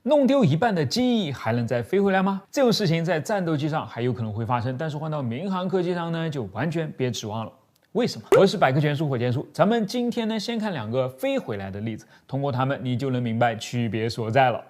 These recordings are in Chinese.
弄丢一半的机翼还能再飞回来吗？这种事情在战斗机上还有可能会发生，但是换到民航科技上呢，就完全别指望了。为什么？我是百科全书火箭叔，咱们今天呢先看2个飞回来的例子，通过它们你就能明白区别所在了。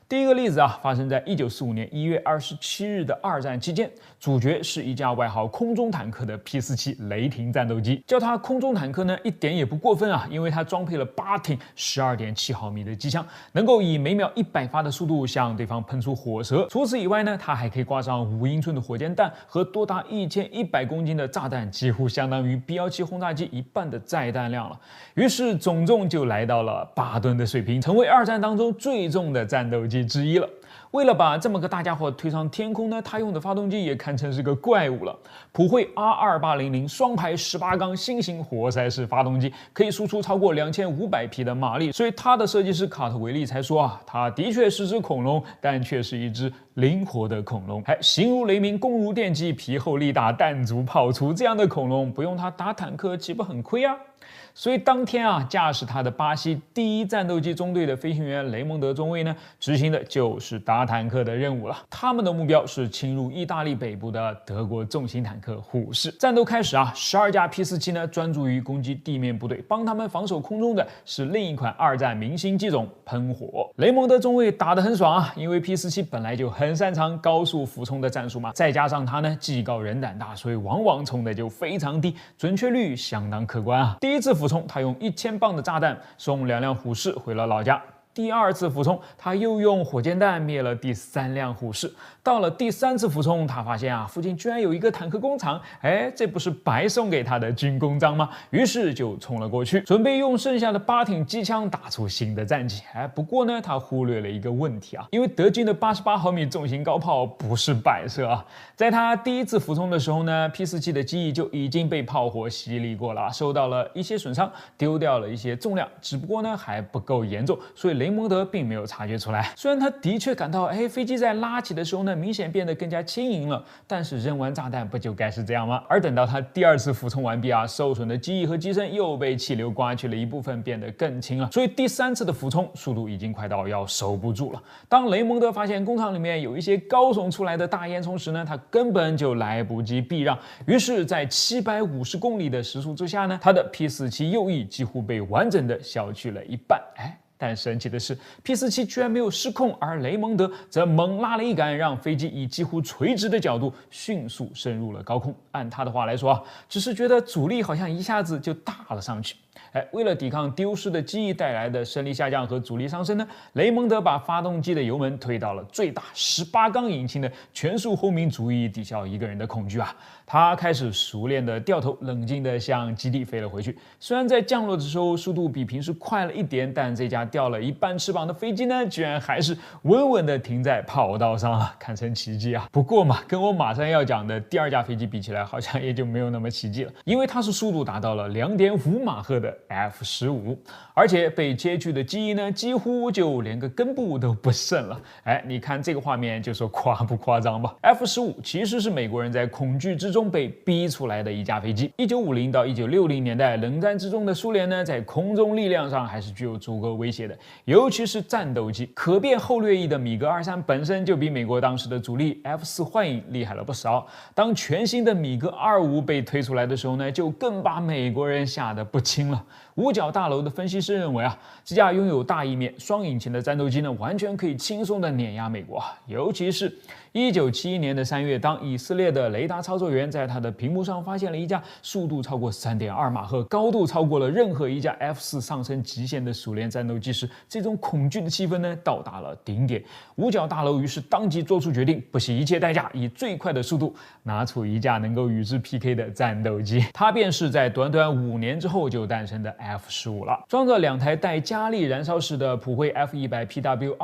第一个例子啊，发生在1945年1月27日的2战期间，主角是一架外号空中坦克的 P-47雷霆战斗机。叫它空中坦克呢，一点也不过分啊，因为它装配了8挺 12.7毫米的机枪，能够以每秒100发的速度向对方喷出火舌。除此以外呢，它还可以挂上5英寸的火箭弹和多达1100公斤的炸弹，几乎相当于 B-17轰炸机一半的载弹量了。于是总重就来到了8吨的水平，成为2战当中最重的战斗机之一了。为了把这么个大家伙推上天空呢，他用的发动机也堪称是个怪物了。普惠 R2800双排18缸新型活塞式发动机，可以输出超过2500匹的马力，所以他的设计师卡特维利才说啊，它的确是只恐龙，但却是一只灵活的恐龙。还形如雷鸣，弓如电击，皮厚力大，弹足炮出，这样的恐龙不用它打坦克岂不很亏啊？所以当天啊，驾驶他的巴西第1战斗机中队的飞行员雷蒙德中尉呢，执行的就是打坦克的任务了。他们的目标是侵入意大利北部的德国重型坦克虎式。战斗开始啊，12架 P-47呢专注于攻击地面部队，帮他们防守空中的是另一款2战明星机种喷火。雷蒙德中尉打得很爽啊，因为 P-47本来就很擅长高速俯冲的战术嘛，再加上他呢技高人胆大，所以往往冲的就非常低，准确率相当可观啊。第一次俯冲，他用1000磅的炸弹送2辆虎式回了老家。第2次俯冲，他又用火箭弹灭了第3辆虎式。到了第3次俯冲，他发现啊，附近居然有一个坦克工厂，这不是白送给他的军功章吗？于是就冲了过去，准备用剩下的8挺机枪打出新的战绩。不过呢，他忽略了一个问题啊，因为德军的88毫米重型高炮不是摆设啊。在他第1次俯冲的时候呢 ，P-47的机翼就已经被炮火洗礼过了，受到了一些损伤，丢掉了一些重量，只不过呢还不够严重，所以雷蒙德并没有察觉出来。虽然他的确感到，飞机在拉起的时候呢，明显变得更加轻盈了，但是扔完炸弹不就该是这样吗？而等到他第2次俯冲完毕啊，受损的机翼和机身又被气流刮去了一部分，变得更轻了。所以第3次的俯冲速度已经快到要收不住了。当雷蒙德发现工厂里面有一些高耸出来的大烟囱时呢，他根本就来不及避让。于是，在750公里的时速之下呢，他的 P-47右翼几乎被完整的削去了一半。但神奇的是 ，P-47居然没有失控，而雷蒙德则猛拉了一杆，让飞机以几乎垂直的角度迅速升入了高空。按他的话来说啊，只是觉得阻力好像一下子就大了上去。为了抵抗丢失的机翼带来的升力下降和阻力上升呢，雷蒙德把发动机的油门推到了最大18缸引擎的全速轰鸣，足以抵消一个人的恐惧啊。他开始熟练的掉头，冷静的向基地飞了回去。虽然在降落的时候速度比平时快了一点，但这架掉了一半翅膀的飞机呢，居然还是稳稳的停在跑道上了，堪称奇迹啊。不过嘛，跟我马上要讲的第2架飞机比起来，好像也就没有那么奇迹了，因为它是速度达到了2.5马赫的F-15，而且被接去的机翼呢，几乎就连个根部都不剩了。你看这个画面就说夸不夸张吧。F-15其实是美国人在恐惧之中被逼出来的一架飞机。1950到1960年代冷战之中的苏联呢，在空中力量上还是具有足够威胁的，尤其是战斗机。可变后掠翼的米格23本身就比美国当时的主力 F-4幻影厉害了不少。当全新的米格25被推出来的时候呢，就更把美国人吓得不轻了。五角大楼的分析师认为啊，这架拥有大翼面、双引擎的战斗机呢，完全可以轻松的碾压美国。尤其是1971年的3月，当以色列的雷达操作员在他的屏幕上发现了一架速度超过3.2马赫、高度超过了任何一架 F-4上升极限的苏联战斗机时，这种恐惧的气氛呢，到达了顶点。五角大楼于是当即做出决定，不惜一切代价，以最快的速度拿出一架能够与之 PK 的战斗机。它便是在短短5年之后就诞生的 F-15了。装着2台带加力燃烧式的普惠 F100PW220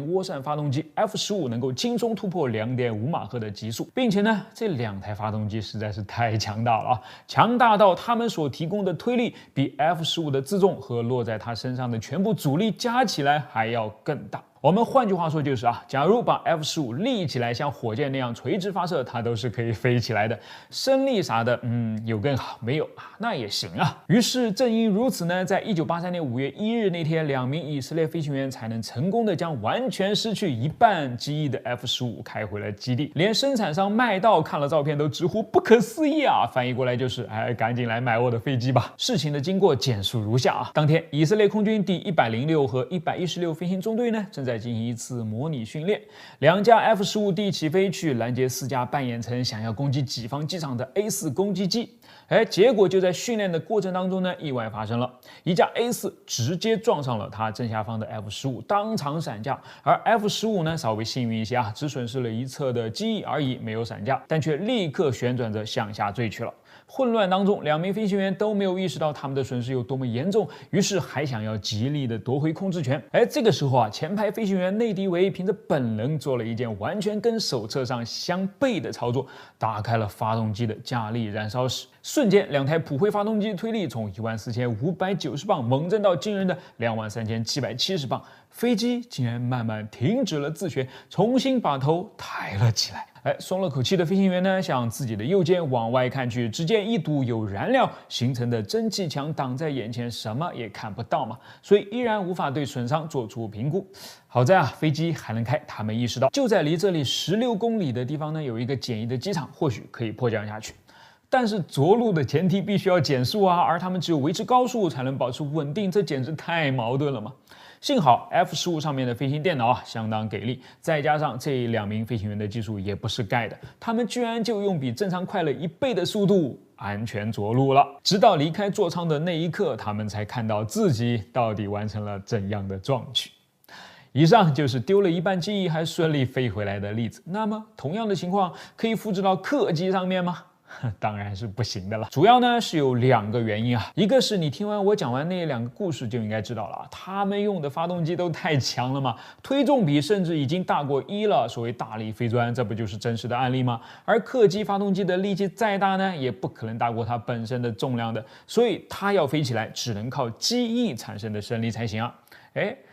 涡扇发动机 ，F-15能够轻松突破2.5马赫的极速，并且呢，这2台发动机实在是太强大了啊，强大到它们所提供的推力比 F-15的自重和落在它身上的全部阻力加起来还要更大。我们换句话说就是假如把 F-15立起来，像火箭那样垂直发射，它都是可以飞起来的。升力啥的，有更好，没有那也行啊。于是正因如此呢，在1983年5月1日那天，2名以色列飞行员才能成功的将完全失去一半机翼的 F-15开回了基地。连生产商麦道看了照片都直呼不可思议啊！翻译过来就是，赶紧来买我的飞机吧。事情的经过简述如下当天，以色列空军第106和116飞行中队呢，正在进行一次模拟训练。2架 F-15D 起飞去拦截4架扮演成想要攻击己方机场的 A4 攻击机。结果就在训练的过程当中呢，意外发生了，一架 A4 直接撞上了它正下方的 F-15，当场闪架。而 F-15呢，稍微幸运一些只损失了一侧的机翼而已，没有闪架，但却立刻旋转着向下坠去了。混乱当中，2名飞行员都没有意识到他们的损失有多么严重，于是还想要极力的夺回控制权。这个时候前排飞行员内迪维凭着本能做了一件完全跟手册上相悖的操作，打开了发动机的加力燃烧室。瞬间，2台普惠发动机推力从14590磅猛增到惊人的23770磅，飞机竟然慢慢停止了自旋，重新把头抬了起来。松了口气的飞行员呢，向自己的右肩往外看去，只见一堵有燃料形成的蒸汽墙挡在眼前，什么也看不到嘛，所以依然无法对损伤做出评估。好在飞机还能开，他们意识到就在离这里16公里的地方呢，有一个简易的机场，或许可以迫降下去。但是着陆的前提必须要减速而他们只有维持高速才能保持稳定，这简直太矛盾了嘛。幸好 F-15上面的飞行电脑相当给力，再加上这2名飞行员的技术也不是盖的，他们居然就用比正常快了1倍的速度安全着陆了。直到离开座舱的那一刻，他们才看到自己到底完成了怎样的壮举。以上就是丢了一半机翼还顺利飞回来的例子。那么同样的情况可以复制到客机上面吗？当然是不行的了。主要呢是有2个原因一个是你听完我讲完那2个故事就应该知道了，他们用的发动机都太强了嘛，推重比甚至已经大过1了。所谓大力飞砖，这不就是真实的案例吗？而客机发动机的力气再大呢，也不可能大过它本身的重量的，所以它要飞起来只能靠机翼产生的升力才行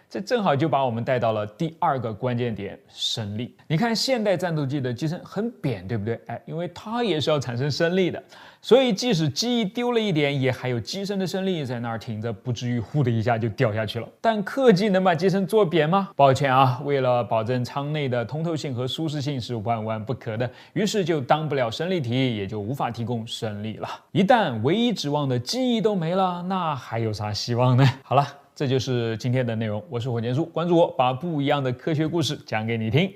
这正好就把我们带到了第2个关键点，升力。你看现代战斗机的机身很扁，对不对？因为它也是要产生升力的，所以即使机翼丢了一点，也还有机身的升力在那儿挺着，不至于呼的一下就掉下去了。但客机能把机身做扁吗？抱歉为了保证舱内的通透性和舒适性是万万不可的，于是就当不了升力体，也就无法提供升力了。一旦唯一指望的机翼都没了，那还有啥希望呢？好了，这就是今天的内容，我是火箭叔，关注我，把不一样的科学故事讲给你听。